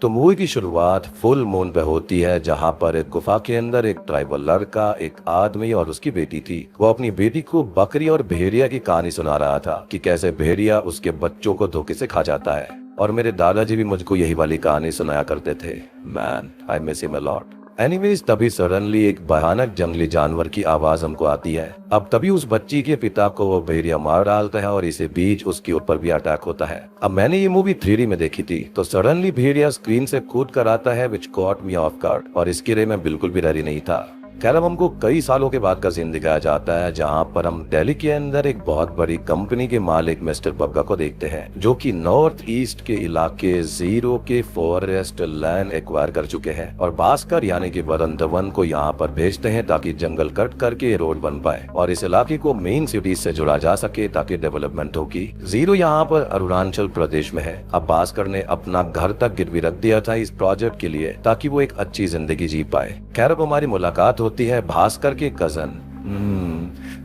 तो मूवी की शुरुआत फुल मून पे होती है, जहाँ पर एक गुफा के अंदर एक ट्राइबल लड़का, एक आदमी और उसकी बेटी थी। वो अपनी बेटी को बकरी और भेड़िया की कहानी सुना रहा था कि कैसे भेड़िया उसके बच्चों को धोखे से खा जाता है। और मेरे दादाजी भी मुझको यही वाली कहानी सुनाया करते थे। Man, I miss him a lot. Anyways, तभी सडनली एक भयानक जंगली जानवर की आवाज हमको आती है। अब तभी उस बच्ची के पिता को वो भेड़िया मार डालता है और इसी बीच उसके ऊपर भी अटैक होता है। अब मैंने ये मूवी 3D में देखी थी, तो सडनली भेड़िया स्क्रीन से कूद कर आता है, विच कॉट मी ऑफ गार्ड, और इसके लिए मैं बिल्कुल भी रेडी नहीं था। खैर, अब हमको कई सालों के बाद का सीन दिखाया जाता है, जहां पर हम दिल्ली के अंदर एक बहुत बड़ी कंपनी के मालिक मिस्टर बग्गा को देखते हैं, जो कि नॉर्थ ईस्ट के इलाके जीरो के फॉरेस्ट लैंड एक्वायर कर चुके हैं और भास्कर यानी कि वरुण धवन को यहाँ पर भेजते हैं ताकि जंगल कट करके रोड बन पाए और इस इलाके को मेन सिटी से जुड़ा जा सके ताकि डेवलपमेंट होगी। जीरो यहाँ पर अरुणाचल प्रदेश में है। अब भास्कर ने अपना घर तक गिरवी रख दिया था इस प्रोजेक्ट के लिए ताकि वो एक अच्छी जिंदगी जी पाए। खैर, अब हमारी मुलाकात होती है भास्कर के कजन,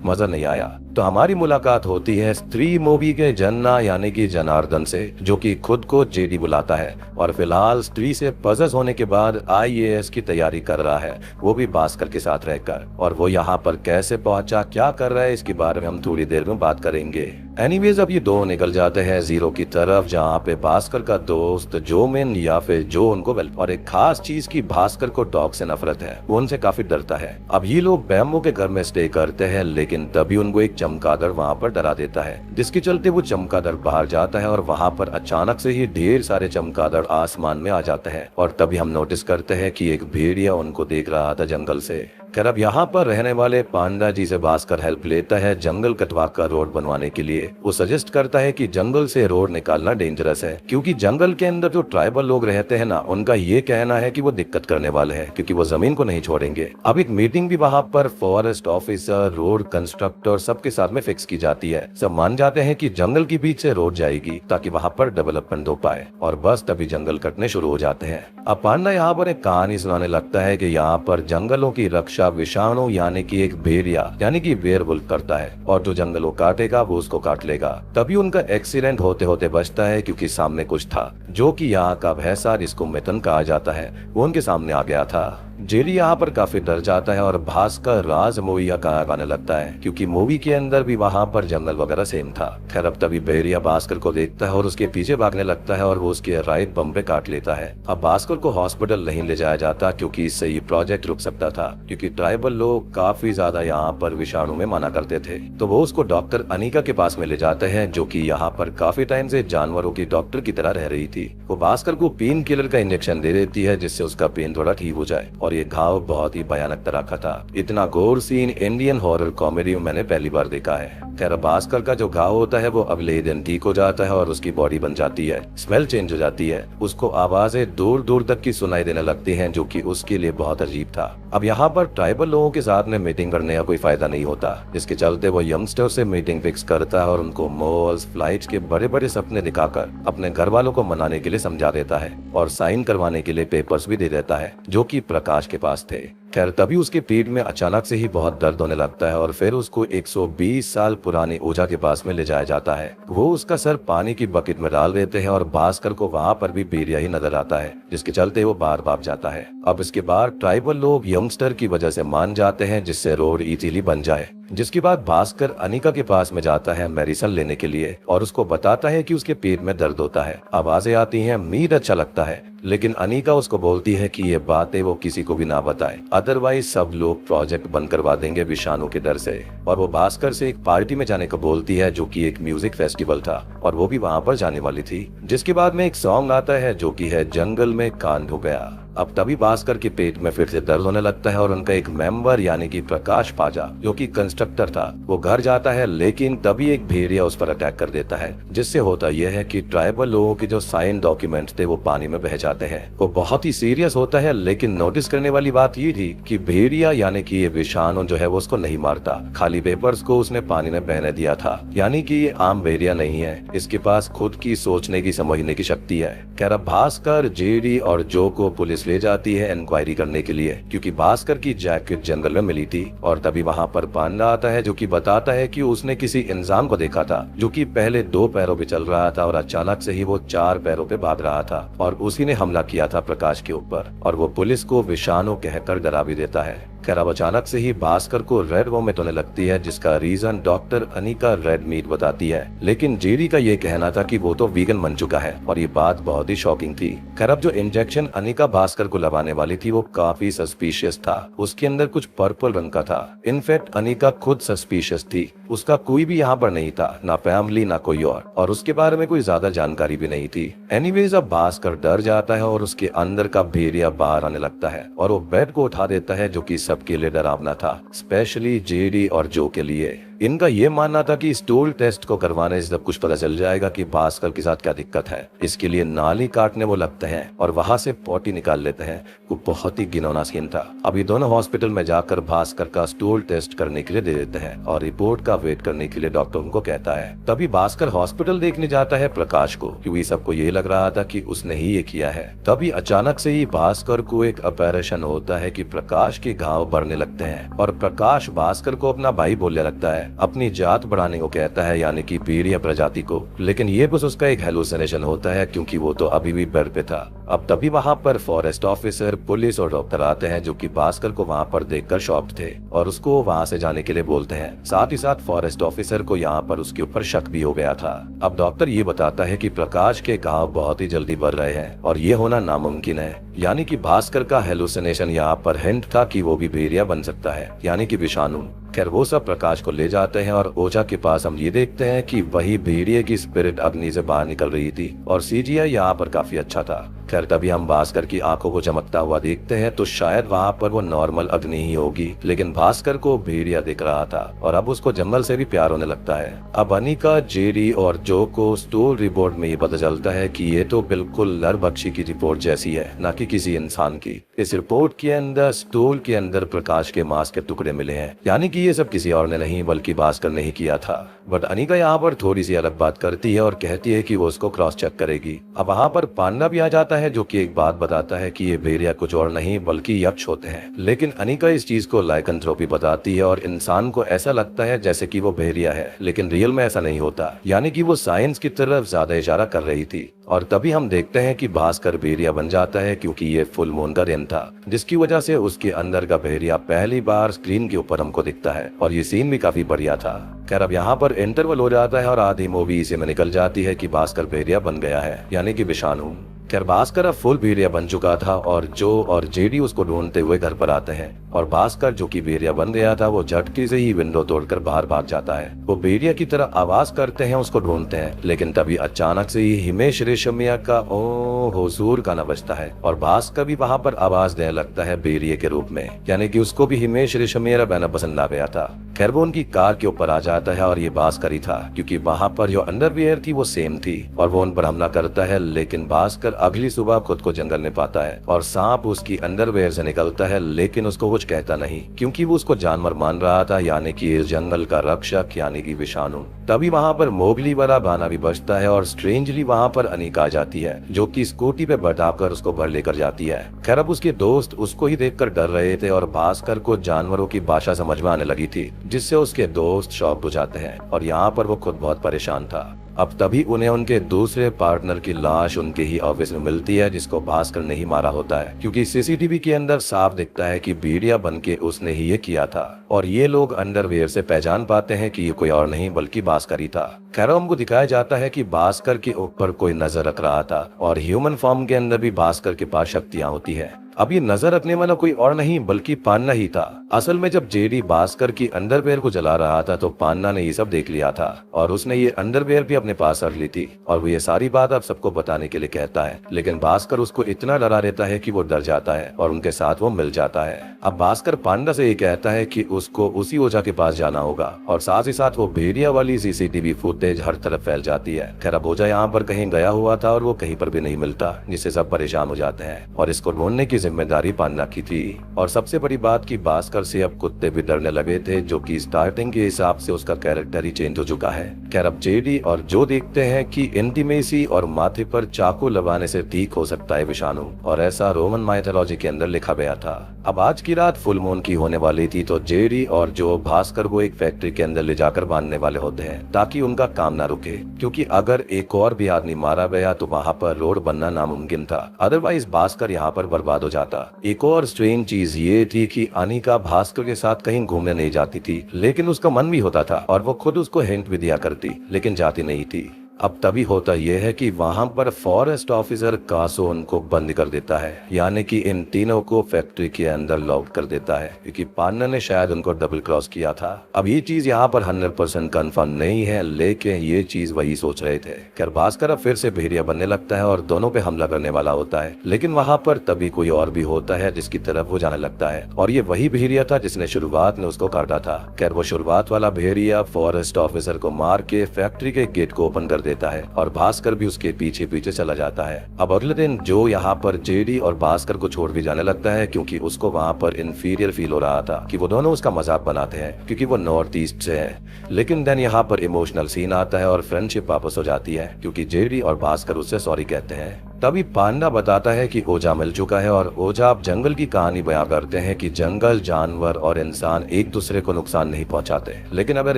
मजा नहीं आया, तो हमारी मुलाकात होती है स्त्री मूवी के जन्ना यानी कि जनार्दन से, जो कि खुद को जेडी बुलाता है और फिलहाल स्त्री से पजस होने के बाद IAS की तैयारी कर रहा है, वो भी भास्कर के साथ रहकर। और वो यहाँ पर कैसे पहुंचा, क्या कर रहा है, इसके बारे में हम थोड़ी देर में बात करेंगे। एनीवेज, अब ये दो निकल जाते हैं जीरो की तरफ, जहाँ पे भास्कर का दोस्त जोमिन या फिर जो उनको और एक खास चीज की भास्कर को डॉग से नफरत है, वो उनसे काफी डरता है। अब ये लोग बैम्बो के घर में स्टे करते हैं, लेकिन तभी उनको एक चमगादड़ वहाँ पर डरा देता है, जिसके चलते वो चमगादड़ बाहर जाता है और वहाँ पर अचानक से ही ढेर सारे चमगादड़ आसमान में आ जाते हैं। और तभी हम नोटिस करते हैं कि एक भेड़िया उनको देख रहा था जंगल से। खैर, अब यहाँ पर रहने वाले पांडा जी से भास्कर हेल्प लेता है जंगल कटवा कर रोड बनवाने के लिए। वो सजेस्ट करता है कि जंगल से रोड निकालना डेंजरस है, क्योंकि जंगल के अंदर जो ट्राइबल लोग रहते हैं ना, उनका ये कहना है कि वो दिक्कत करने वाले हैं, क्योंकि वो जमीन को नहीं छोड़ेंगे। अब एक मीटिंग भी वहाँ पर फॉरेस्ट ऑफिसर, रोड कंस्ट्रक्टर सबके साथ में फिक्स की जाती है। सब मान जाते हैं कि जंगल के बीच से रोड जाएगी ताकि वहाँ पर डेवलपमेंट हो पाए, और बस तभी जंगल कटने शुरू हो जाते हैं। अब पांडा यहाँ पर एक कहानी सुनाने लगता है कि यहाँ पर जंगलों की रक्षा विषाणु यानी कि एक भेड़िया यानी कि वेयरवुल्फ करता है, और जो जंगल को काटेगा वो उसको काट लेगा। तभी उनका एक्सीडेंट होते होते बचता है, क्योंकि सामने कुछ था जो कि यहाँ का भैंसा, जिसको मिथुन कहा जाता है, वो उनके सामने आ गया था। जेडी यहाँ पर काफी डर जाता है और भास्कर राज मोहिया कहा गाने लगता है, क्योंकि मूवी के अंदर भी वहाँ पर जंगल वगैरह सेम था। खैर, अब तभी भेड़िया भास्कर को देखता है और उसके पीछे भागने लगता है और वो उसके राइट बम पे काट लेता है। अब भास्कर को हॉस्पिटल नहीं ले जाया जाता, क्योंकि इससे ये प्रोजेक्ट रुक सकता था, क्योंकि ट्राइबल लोग काफी ज्यादा यहाँ पर विषाणु में माना करते थे। तो वो उसको डॉक्टर अनिका के पास में ले जाते हैं, जो की यहाँ पर काफी टाइम से जानवरों की डॉक्टर की तरह रह रही थी। वो भास्कर को पेन किलर का इंजेक्शन दे देती है, जिससे उसका पेन थोड़ा ठीक हो जाए। और ये घाव बहुत ही भयानक तरह का था। इतना गोर सीन इंडियन हॉरर कॉमेडी में मैंने पहली बार देखा है। खैर, भास्कर का जो घाव होता है वो अगले दिन ठीक हो जाता है और उसकी बॉडी बन जाती है, स्मेल चेंज हो जाती है, उसको आवाजें दूर दूर तक की सुनाई देने लगती हैं, जो कि उसके लिए बहुत अजीब था। अब यहाँ पर ट्राइबल लोगों के साथ में मीटिंग करने का कोई फायदा नहीं होता, जिसके चलते वो यंगस्टर से मीटिंग फिक्स करता है और उनको मॉल्स, फ्लाइट्स के बड़े बड़े सपने दिखाकर अपने घर वालों को मनाने के लिए समझा देता है और साइन करवाने के लिए पेपर्स भी दे देता है, जो कि प्रकाश के पास थे। खैर, तभी उसके पेट में अचानक से ही बहुत दर्द होने लगता है और फिर उसको 120 साल पुरानी ओझा के पास में ले जाया जाता है। वो उसका सर पानी की बकेट में डाल देते हैं और भास्कर को वहाँ पर भी भेड़िया ही नजर आता है, जिसके चलते वो बाहर भाग जाता है। अब इसके बाद ट्राइबल लोग यंगस्टर की वजह से मान जाते हैं, जिससे रोड इजीली बन जाए। जिसके बाद भास्कर अनिका के पास में जाता है मेडिसिन लेने के लिए और उसको बताता है कि उसके पेट में दर्द होता है। आवाजें आती हैं, मीट अच्छा लगता है, लेकिन अनिका उसको बोलती है कि ये बातें वो किसी को भी ना बताए, अदरवाइज सब लोग प्रोजेक्ट बंद करवा देंगे विषाणु के डर से। और वो भास्कर से एक पार्टी में जाने को बोलती है, जो कि एक म्यूजिक फेस्टिवल था और वो भी वहाँ पर जाने वाली थी। जिसके बाद में एक सॉन्ग आता है, जो कि है जंगल में कांड हो गया। अब तभी भास्कर के पेट में फिर से दर्द होने लगता है और उनका एक मेंबर यानी कि प्रकाश पाजा, जो कि कंस्ट्रक्टर था, वो घर जाता है, लेकिन तभी एक भेड़िया उस पर अटैक कर देता है, जिससे होता यह है कि ट्राइबल लोगों के जो साइन डॉक्यूमेंट्स थे वो पानी में बह जाते हैं। वो बहुत ही सीरियस होता है, लेकिन नोटिस करने वाली बात ये थी कि भेड़िया यानी कि ये विषाणु जो है वो उसको नहीं मारता, खाली पेपर्स को उसने पानी में बहने दिया था। यानी कि ये आम भेड़िया नहीं है, इसके पास खुद की सोचने की, समझने की शक्ति है। खैर, भास्कर, जेडी और जो को पुलिस पुलिस ले जाती है इंक्वायरी करने के लिए, क्योंकि भास्कर की जैकेट जंगल में मिली थी। और तभी वहाँ पर पांडा आता है जो कि बताता है कि उसने किसी इंसान को देखा था जो कि पहले 2 पैरों पे चल रहा था और अचानक से ही वो 4 पैरों पे भाग रहा था और उसी ने हमला किया था प्रकाश के ऊपर, और वो पुलिस को विषाणु कहकर डरा भी देता है। खैर अब अचानक से ही भास्कर को रेड वॉमिट होने लगती है, जिसका reason doctor Anika red meat बताती है। लेकिन जेडी का ये कहना था कि वो तो वीगन बन चुका है, और ये बात बहुत ही शॉकिंग थी। खैर अब जो इंजेक्शन अनिका भास्कर को लगाने वाली थी वो काफी सस्पिशियस था। उसके अंदर कुछ पर्पल रंग का था। इनफैक्ट अनिका खुद सस्पिशियस थी। उसका कोई भी यहाँ पर नहीं था, ना फैमिली ना कोई और उसके बारे में कोई ज्यादा जानकारी भी नहीं थी। एनीवेज अब भास्कर डर जाता है और उसके अंदर का भेड़िया बाहर आने लगता है और वो बेड को उठा देता है, जो कि सबके लिए डरावना था, स्पेशली जेडी और जो के लिए। इनका ये मानना था कि स्टूल टेस्ट को करवाने से सब कुछ पता चल जाएगा कि भास्कर के साथ क्या दिक्कत है। इसके लिए नाली काटने वो लगते हैं और वहां से पोटी निकाल लेते हैं। वो बहुत ही घिनौना सीन था। अब ये दोनों हॉस्पिटल में जाकर भास्कर का स्टूल टेस्ट करने के लिए दे देते हैं और रिपोर्ट का वेट करने के लिए डॉक्टर उनको कहता है। तभी भास्कर हॉस्पिटल देखने जाता है प्रकाश को, क्योंकि सबको ये लग रहा था कि उसने ही ये किया है। तभी अचानक से ही भास्कर को एक ऑपरेशन होता है कि प्रकाश के घाव बढ़ने लगते हैं और प्रकाश भास्कर को अपना भाई बोलने लगता है, अपनी जात बढ़ाने को कहता है, यानी कि भेड़िया प्रजाति को। लेकिन ये बस उसका एक हेलुसिनेशन होता है, क्योंकि वो तो अभी भी बेड पे था। अब तभी वहाँ पर फॉरेस्ट ऑफिसर, पुलिस और डॉक्टर आते हैं, जो कि भास्कर को वहाँ पर देखकर शॉक्ड थे और उसको वहाँ से जाने के लिए बोलते हैं। साथ ही साथ फॉरेस्ट ऑफिसर को यहाँ पर उसके ऊपर शक भी हो गया था। अब डॉक्टर ये बताता है कि प्रकाश के घाव बहुत ही जल्दी बढ़ रहे हैं और ये होना नामुमकिन है, यानी कि भास्कर का हेलुसिनेशन यहाँ पर हिंट था कि वो भी भेड़िया बन सकता है, यानी कि विषाणु। खैर वो सब प्रकाश को ले जाते हैं और ओझा के पास हम ये देखते हैं कि वही भेड़िए की स्पिरिट अग्नि से बाहर निकल रही थी और सीजीआई यहाँ पर काफी अच्छा था। खैर तभी हम भास्कर की आंखों को चमकता हुआ देखते हैं, तो शायद वहाँ पर वो नॉर्मल अग्नि ही होगी, लेकिन भास्कर को भेड़िया दिख रहा था और अब उसको जंगल से भी प्यार होने लगता है। अब अनिका, जेडी और जो को स्टूल रिपोर्ट में ये पता चलता है कि ये तो बिल्कुल नरभक्षी की रिपोर्ट जैसी है, न कि किसी इंसान की। इस रिपोर्ट के अंदर स्टूल के अंदर प्रकाश के मांस के टुकड़े मिले हैं, यानी कि ये सब किसी और ने नहीं बल्कि भास्कर ने ही किया था। बट अनिका यहाँ पर थोड़ी सी अलग बात करती है और कहती है कि वो उसको क्रॉस चेक करेगी। अब वहाँ पर पांडा भी आ जाता है, जो कि एक बात बताता है कि ये भेड़िया कुछ और नहीं बल्कि यक्ष होते हैं। लेकिन अनिका इस चीज को लाइकेंथ्रोपी बताती है और इंसान को ऐसा लगता है जैसे कि वो भेड़िया है, लेकिन रियल में ऐसा नहीं होता, यानी कि वो साइंस की तरफ ज्यादा इशारा कर रही थी। और तभी हम देखते हैं कि भास्कर भेड़िया बन जाता है, क्योंकि ये फुल मून का दिन था, जिसकी वजह से उसके अंदर का भेड़िया पहली बार स्क्रीन के ऊपर हमको दिखता है और ये सीन भी काफी बढ़िया था। खैर अब यहाँ पर इंटरवल हो जाता है और आधी मूवी इसी में निकल जाती है कि भास्कर भेड़िया बन गया है, यानी कि विषाणु। खैर भास्कर अब फुल भेड़िया बन चुका था और जो और जेडी उसको ढूंढते हुए घर पर आते हैं और भास्कर जो कि भेड़िया बन गया था वो झटके से ही विंडो तोड़कर बाहर भाग जाता है। वो भेड़िया की तरह आवाज करते हैं, उसको ढूंढते हैं, लेकिन तभी अचानक से ही हिमेश रेशमिया का ओ हुजूर गाना बजता है और भास्कर भी वहाँ पर आवाज देने लगता है भेड़िए के रूप में, यानी कि उसको भी हिमेश रेशमिया गाना पसंद आ गया था। खैर वो उनकी कार के ऊपर आ जाता है और ये भास्कर ही था, क्योंकि वहाँ पर जो अंडरवियर थी वो सेम थी और वो उन पर हमला करता है। लेकिन भास्कर अगली सुबह खुद को जंगल में पाता है और सांप उसकी अंडरवियर से निकलता है, लेकिन उसको कुछ कहता नहीं, क्योंकि वो उसको जानवर मान रहा था, यानी कि इस जंगल का रक्षक, यानी कि विषाणु। तभी वहाँ पर मोगली वाला गाना भी बजता है और स्ट्रेंजली वहाँ पर अनिका आ जाती है, जो कि स्कूटी पे बैठाकर उसको घर लेकर जाती है। खैर अब उसके दोस्त उसको ही देखकर डर रहे थे और भास्कर को जानवरों की भाषा समझ में आने लगी थी, जिससे उसके दोस्त शॉक हो जाते हैं और यहाँ पर वो खुद बहुत परेशान था। अब तभी उन्हें उनके दूसरे पार्टनर की लाश उनके ही ऑफिस में मिलती है, जिसको भास्कर ने ही मारा होता है, क्योंकि सीसीटीवी के अंदर साफ दिखता है कि भेड़िया बनके उसने ही ये किया था। और ये लोग अंडरवेयर से पहचान पाते हैं कि ये कोई और नहीं बल्कि भास्कर ही था। खैर हमको दिखाया जाता है कि भास्कर के ऊपर कोई नजर रख रहा था और ह्यूमन फॉर्म के अंदर भी भास्कर के पास शक्तियां होती है। अब ये नजर रखने वाला कोई और नहीं बल्कि पान्ना ही था। असल में जब जेडी भास्कर की अंडरवेयर को जला रहा था तो पान्ना ने ये सब देख लिया था और उसने ये अंडरवेयर भी अपने पास रख ली थी और वो ये सारी बात अब सबको बताने के लिए कहता है, लेकिन भास्कर उसको इतना डरा देता है कि वो डर जाता है और उनके साथ वो मिल जाता है। अब भास्कर पांडा से ये कहता है कि उसको उसी ओझा के पास जाना होगा और साथ ही साथ वो भेड़िया वाली सीसीटीवी फुटेज हर तरफ फैल जाती है। खैर अब ओझा यहाँ पर कहीं गया हुआ था और वो कहीं पर भी नहीं मिलता, जिससे सब परेशान हो जाते हैं और इसको ढूंढने की जिम्मेदारी पान्ना की थी। और सबसे बड़ी बात की भास्कर से अब कुत्ते भी डरने लगे थे, जो कि स्टार्टिंग के हिसाब से उसका कैरेक्टर ही चेंज हो चुका है। खैर अब जेडी और जो देखते हैं कि इंटीमेसी और माथे पर चाकू लगाने से ठीक हो सकता है विषाणु, और ऐसा रोमन माइथोलॉजी के अंदर लिखा गया था। अब आज की रात फुल मून की होने वाली थी, तो जेडी और जो भास्कर को एक फैक्ट्री के अंदर ले जाकर बांधने वाले होते हैं ताकि उनका काम ना रुके, क्योंकि अगर एक और भी आदमी मारा गया तो वहाँ पर रोड बनना नामुमकिन था, अदरवाइज भास्कर यहाँ पर बर्बाद हो जाता। एक और स्ट्रेंज चीज ये थी कि अनिका भास्कर के साथ कहीं घूमने नहीं जाती थी, लेकिन उसका मन भी होता था और वो खुद उसको हिंट भी दिया करती, लेकिन जाती नहीं थी। अब तभी होता यह है कि वहां पर फॉरेस्ट ऑफिसर कासो उनको बंद कर देता है, यानी कि इन तीनों को फैक्ट्री के अंदर लॉक कर देता है, क्योंकि पार्टनर ने शायद उनको डबल क्रॉस किया था। अब ये चीज यहाँ पर 100% कंफर्म नहीं है, लेकिन ये चीज वही सोच रहे थे। खैर भास्कर अब फिर से भेड़िया बनने लगता है और दोनों पे हमला करने वाला होता है, लेकिन वहां पर तभी कोई और भी होता है जिसकी तरफ वो जाने लगता है, और ये वही भेड़िया था जिसने शुरुआत में उसको काटा था। खैर वो शुरुआत वाला भेड़िया फॉरेस्ट ऑफिसर को मार के फैक्ट्री के गेट को ओपन कर देता है और भास्कर भी उसके पीछे पीछे चला जाता है। अब अगले दिन जो यहाँ पर जेडी और भास्कर को छोड़ भी जाने लगता है, क्योंकि उसको वहाँ पर इंफीरियर फील हो रहा था कि वो दोनों उसका मजाक बनाते हैं क्योंकि वो नॉर्थ ईस्ट से है। लेकिन देन यहाँ पर इमोशनल सीन आता है और फ्रेंडशिप वापस हो जाती है, क्योंकि जेडी और भास्कर उससे सॉरी कहते हैं। तभी पांडा बताता है कि ओझा मिल चुका है, और ओझा अब जंगल की कहानी बयां करते हैं कि जंगल, जानवर और इंसान एक दूसरे को नुकसान नहीं पहुंचाते, लेकिन अगर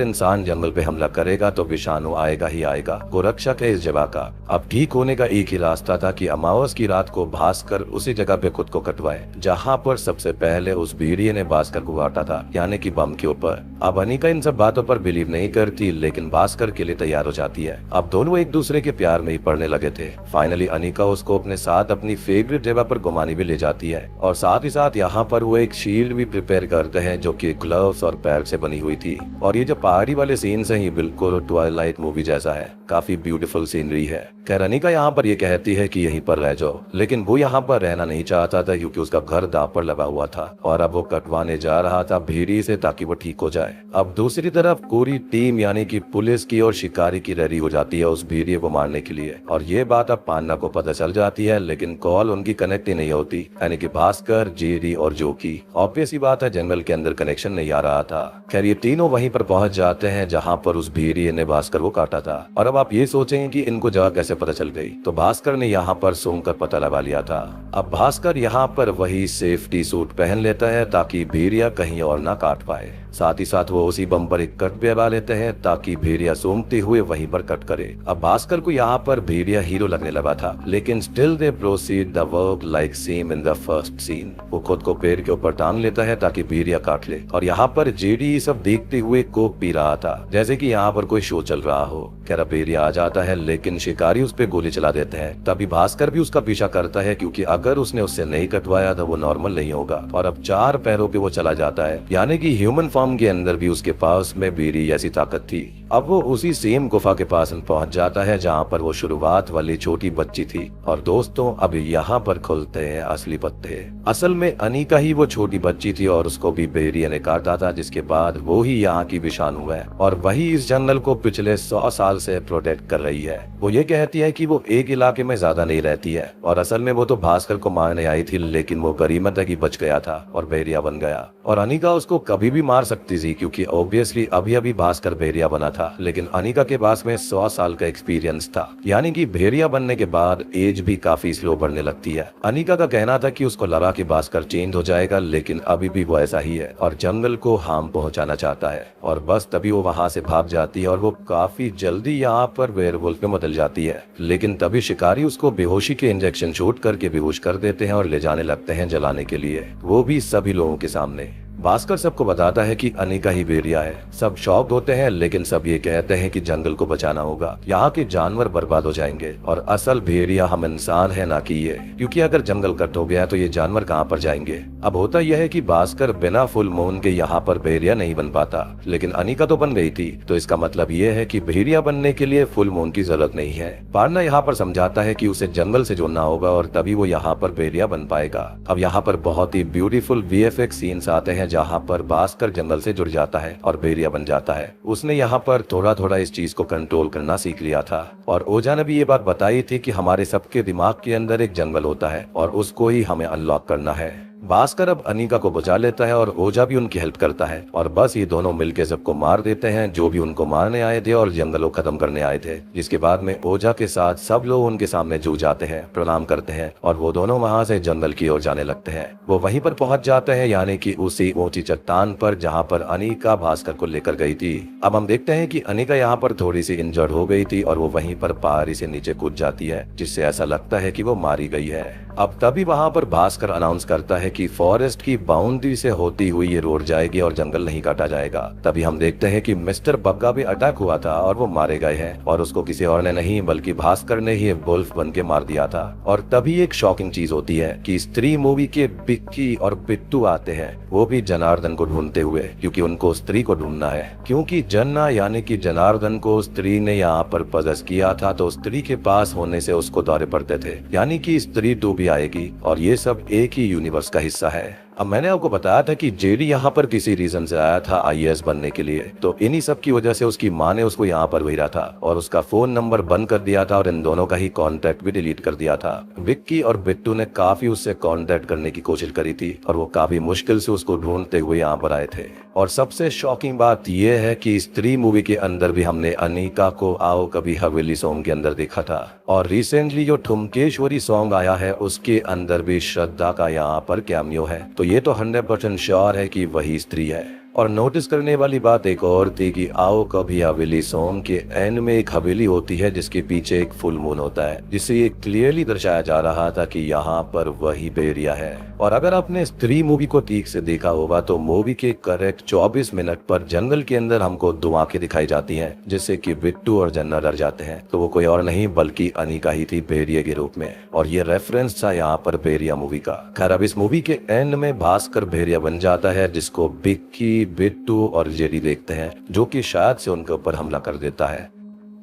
इंसान जंगल पे हमला करेगा तो विषाणु आएगा ही आएगा। को रक्षक है इस जगह का। अब ठीक होने का एक ही रास्ता था कि अमावस की रात को भास्कर उसी जगह पे खुद को कटवाए जहाँ पर सबसे पहले उस भेड़िए ने भास्कर को काटा था, यानी कि बम के ऊपर। अब अनिका इन सब बातों पर बिलीव नहीं करती, लेकिन भास्कर के लिए तैयार हो जाती है। अब दोनों एक दूसरे के प्यार में ही पड़ने लगे थे। फाइनली अनिका उसको अपने साथ अपनी फेवरेट जगह पर घुमाने भी ले जाती है, और साथ ही साथ यहाँ पर वो एक शील्ड भी प्रिपेयर करते हैं जो कि ग्लव्स और पैर से बनी हुई थी। और ये जो पहाड़ी वाले सीन्स हैं ये बिल्कुल ट्वाइलाइट मूवी जैसा है, काफी ब्यूटीफुल सीनरी है। खैर अनिका यहाँ पर ये कहती है कि यहीं पर रह जाओ, लेकिन वो यहाँ पर रहना नहीं चाहता था क्योंकि उसका घर दांव पर लगा हुआ था, और अब वो कटवाने जा रहा था भेड़ी से ताकि वो ठीक हो जाए। अब दूसरी तरफ पूरी टीम यानी कि पुलिस की और शिकारी की रेडी हो जाती है उस भेड़िए को मारने के लिए, और ये बात अब पान्ना को पता चल जाती है, लेकिन कॉल उनकी कनेक्ट ही नहीं होती, यानी कि भास्कर, जेडी और जो की। ऑब्वियस ही बात है जंगल के अंदर कनेक्शन नहीं आ रहा था। खैर ये तीनों वहीं पर पहुंच जाते हैं जहां पर उस भेड़िए ने भास्कर को काटा था। और अब आप ये सोचेंगे कि इनको जगह कैसे पता चल गई, तो भास्कर ने यहाँ पर सूंघकर पता लगा लिया था। अब भास्कर यहाँ पर वही सेफ्टी सूट पहन लेता है ताकि भेड़िया कहीं और ना काट पाए। साथ ही साथ वो उसी बम पर एक कट भी लगा लेते हैं ताकि भेड़िया सूंघते हुए वहीं पर कट करे। अब भास्कर को यहाँ पर भेड़िया हीरो लगने लगा था, लेकिन still they proceed the work like same in the first scene. वो खुद को पेड़ के ऊपर टांग लेता है ताकि भेड़िया काट ले, और यहाँ पर जेडी सब देखते हुए कोक पी रहा था जैसे कि यहाँ पर कोई शो चल रहा हो। खैर भेड़िया आ जाता है, लेकिन शिकारी उस पे गोली चला देते हैं। तभी भास्कर भी उसका पीछा करता है, क्योंकि अगर उसने उससे नहीं कटवाया तो वो नॉर्मल नहीं होगा, और अब 4 पैरों पे वो चला जाता है, यानी कि ह्यूमन फॉर्म के अंदर भी उसके पास में भेड़ी जैसी ताकत थी। अब वो उसी सेम गुफा के पास पहुंच जाता है जहाँ पर वो शुरुआत वाली छोटी बच्ची थी। और दोस्तों अब यहाँ पर खुलते हैं असली पत्ते। असल में अनिका ही वो छोटी बच्ची थी और उसको भी भेड़िया ने काटा था, जिसके बाद वो ही यहाँ की विषाणु है, और वही इस जंगल को पिछले 100 साल से प्रोटेक्ट कर रही है। वो ये कहती है कि वो एक इलाके में ज्यादा नहीं रहती है, और असल में वो तो भास्कर को मारने आई थी, लेकिन वो गरीमत है कि बच गया था और भेड़िया बन गया। और अनिका उसको कभी भी मार सकती थी, क्योंकि ऑब्वियसली अभी अभी भास्कर भेड़िया बना था, लेकिन अनिका के पास में 100 साल का एक्सपीरियंस था, यानी कि भेड़िया बनने के बाद एज भी काफी स्लो बढ़ने लगती है। अनिका का कहना था कि उसको लगा कि भास्कर चेंज हो जाएगा, लेकिन अभी भी वो ऐसा ही है और जंगल को हार्म पहुंचाना चाहता है। और बस तभी वो वहां से भाग जाती है और वो काफी जल्दी यहाँ पर वेयरवुल्फ में बदल जाती है। लेकिन तभी शिकारी उसको बेहोशी के इंजेक्शन शूट करके बेहोश कर देते हैं और ले जाने लगते हैं जलाने के लिए, वो भी सभी लोगों के सामने। भास्कर सबको बताता है कि अनिका ही भेड़िया है। सब शॉक्ड होते हैं, लेकिन सब ये कहते हैं कि जंगल को बचाना होगा, यहाँ के जानवर बर्बाद हो जाएंगे, और असल भेड़िया हम इंसान है ना कि ये, क्योंकि अगर जंगल कट हो गया तो ये जानवर कहाँ पर जाएंगे। अब होता यह है कि भास्कर बिना फुल मून के यहाँ पर भेड़िया नहीं बन पाता, लेकिन अनिका तो बन गई थी, तो इसका मतलब ये है कि भेड़िया बनने के लिए फुल मून की जरूरत नहीं है। पार्ना यहाँ पर समझाता है कि उसे जंगल से जुड़ना होगा और तभी वो यहाँ पर भेड़िया बन पाएगा। अब यहाँ पर बहुत ही ब्यूटीफुल VFX सीन्स आते हैं जहाँ पर भास्कर जंगल से जुड़ जाता है और भेड़िया बन जाता है। उसने यहाँ पर थोड़ा थोड़ा इस चीज को कंट्रोल करना सीख लिया था, और ओझा ने भी ये बात बताई थी कि हमारे सबके दिमाग के अंदर एक जंगल होता है और उसको ही हमें अनलॉक करना है। भास्कर अब अनिका को बचा लेता है और ओझा भी उनकी हेल्प करता है और बस ये दोनों मिलकर सबको मार देते हैं जो भी उनको मारने आए थे और जंगल को खत्म करने आए थे। जिसके बाद में ओझा के साथ सब लोग उनके सामने झुक जाते हैं, प्रणाम करते हैं और वो दोनों वहाँ से जंगल की ओर जाने लगते हैं। वो वहीं पर पहुंच जाते हैं, यानी कि उसी ऊंची चट्टान पर जहाँ पर अनिका भास्कर को लेकर गई थी। अब हम देखते हैं कि अनिका यहाँ पर थोड़ी सी इंजर्ड हो गई थी और वो वहीं पर पहाड़ी से नीचे कूद जाती है, जिससे ऐसा लगता है कि वो मारी गई है। अब तभी वहाँ पर भास्कर अनाउंस करता है कि फॉरेस्ट की बाउंड्री से होती हुई ये रोड जाएगी और जंगल नहीं काटा जाएगा। तभी हम देखते हैं कि मिस्टर बग्गा भी अटैक हुआ था और वो मारे गए हैं और उसको किसी और ने नहीं बल्कि भास्कर ने ही वुल्फ बन के मार दिया था। और तभी एक शॉकिंग चीज होती है कि स्त्री मूवी के बिक्की और बिट्टू आते हैं, वो भी जनार्दन को ढूंढते हुए, क्योंकि उनको स्त्री को ढूंढना है। क्योंकि जन्ना यानी कि जनार्दन को स्त्री ने यहाँ पर पजेस किया था, तो स्त्री के पास होने से उसको दौरे पड़ते थे, यानी कि स्त्री 2 भी आएगी और ये सब एक ही यूनिवर्स का हिस्सा है। अब मैंने आपको बताया था कि जेडी यहाँ पर किसी रीजन से आया था आईएएस बनने के लिए, तो इन्हीं सब की वजह से उसकी माँ ने उसको यहाँ पर भेजा था और उसका फोन नंबर बंद कर दिया था और इन दोनों का ही कांटेक्ट भी डिलीट कर दिया था। विक्की और बिट्टू ने काफी उससे कांटेक्ट करने की कोशिश करी थी और वो काफी मुश्किल से उसको ढूंढते हुए यहाँ पर आए थे। और सबसे शॉकिंग बात यह है कि स्त्री मूवी के अंदर भी हमने अनिका को आओ कभी हवेली सॉन्ग के अंदर देखा था और रिसेंटली जो ठुमकेश्वरी सॉन्ग आया है उसके अंदर भी श्रद्धा का यहाँ पर कैमियो है। तो ये तो 100% श्योर है कि वही स्त्री है। और नोटिस करने वाली बात एक और थी कि आओ कभी हवेली सॉन्ग के एंड में एक हवेली होती है जिसके पीछे एक फुल मून होता है, जिससे ये क्लियरली दर्शाया जा रहा था कि यहाँ पर वही भेड़िया है। और अगर आपने स्त्री मूवी को ठीक से देखा होगा तो मूवी के करेक्ट 24 मिनट पर जंगल के अंदर हमको 2 आंखें दिखाई जाती हैं, जिससे कि बिट्टू और जन्ना डर जाते हैं। तो वो कोई और नहीं बल्कि अनिका ही थी भेड़िया के रूप में, और ये रेफरेंस था यहाँ पर भेड़िया मूवी का। खैर अब इस मूवी के एंड में भास्कर भेड़िया बन जाता है, जिसको बिक्की, बिट्टू और जेडी देखते हैं, जो कि शायद से उनके ऊपर हमला कर देता है।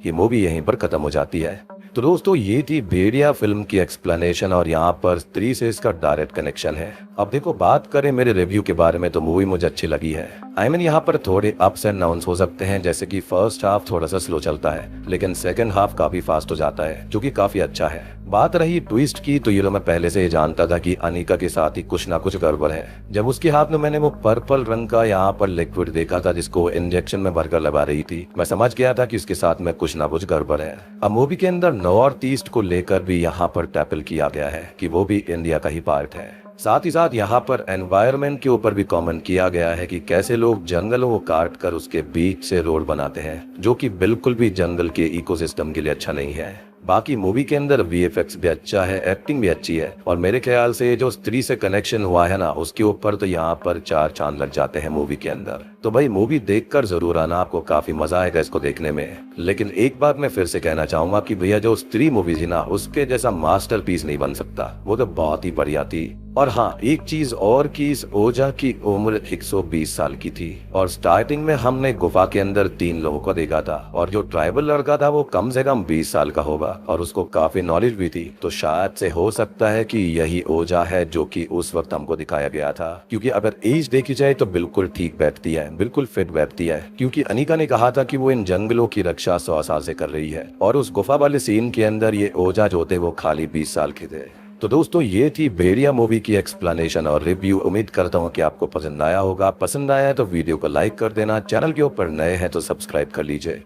ये मूवी यहीं पर खत्म हो जाती है। तो दोस्तों ये थी भेड़िया फिल्म की एक्सप्लेनेशन और यहाँ पर स्त्री से इसका डायरेक्ट कनेक्शन है। अब देखो बात करें मेरे रिव्यू के बारे में तो मूवी मुझे अच्छी लगी है। आई मीन यहाँ पर थोड़े अप्स एंड डाउन्स हो सकते हैं, जैसे कि फर्स्ट हाफ थोड़ा सा स्लो चलता है लेकिन सेकंड हाफ काफी फास्ट हो जाता है, जो कि काफी अच्छा है। बात रही ट्विस्ट की तो ये तो मैं पहले से ही जानता था कि अनिका के साथ ही कुछ ना कुछ गड़बड़ है। जब उसके हाथ में मैंने वो पर्पल रंग का यहाँ पर लिक्विड देखा था जिसको इंजेक्शन में भरकर लगा रही थी, मैं समझ गया था कि उसके साथ में कुछ ना कुछ गड़बड़ है। अब मूवी के अंदर नॉर्थ ईस्ट को लेकर भी यहाँ पर टैकल किया गया है कि वो भी इंडिया का ही पार्ट है। साथ ही साथ यहाँ पर एनवायरनमेंट के ऊपर भी कमेंट किया गया है कि कैसे लोग जंगलों को काट कर उसके बीच से रोड बनाते हैं, जो कि बिल्कुल भी जंगल के इकोसिस्टम के लिए अच्छा नहीं है। बाकी मूवी के अंदर वीएफएक्स भी अच्छा है, एक्टिंग भी अच्छी है और मेरे ख्याल से जो स्त्री से कनेक्शन हुआ है ना उसके ऊपर तो यहाँ पर 4 चांद लग जाते हैं मूवी के अंदर। तो भाई मूवी देखकर जरूर आना, आपको काफी मजा आएगा इसको देखने में। लेकिन एक बात मैं फिर से कहना चाहूंगा कि भैया जो स्त्री मूवी थी ना उसके जैसा मास्टरपीस नहीं बन सकता, वो तो बहुत ही बढ़िया थी। और हाँ एक चीज और कि इस ओझा की उम्र 120 साल की थी और स्टार्टिंग में हमने गुफा के अंदर 3 लोगों को देखा था और जो ट्राइबल लड़का था वो कम से कम 20 साल का होगा और उसको काफी नॉलेज भी थी। तो शायद से हो सकता है कि यही ओझा है जो कि उस वक्त हमको दिखाया गया था, क्योंकि अगर एज देखी जाए तो बिल्कुल ठीक बैठती है, बिल्कुल फिट बैठती है। क्योंकि अनिका ने कहा था कि वो इन जंगलों की रक्षा 100 साल से कर रही है और उस गुफा वाले सीन के अंदर ये ओझा जो थे वो खाली 20 साल के थे। तो दोस्तों ये थी भेड़िया मूवी की एक्सप्लेनेशन और रिव्यू। उम्मीद करता हूँ कि आपको पसंद आया होगा। पसंद आया है तो वीडियो को लाइक कर देना, चैनल के ऊपर नए हैं तो सब्सक्राइब कर लीजिए।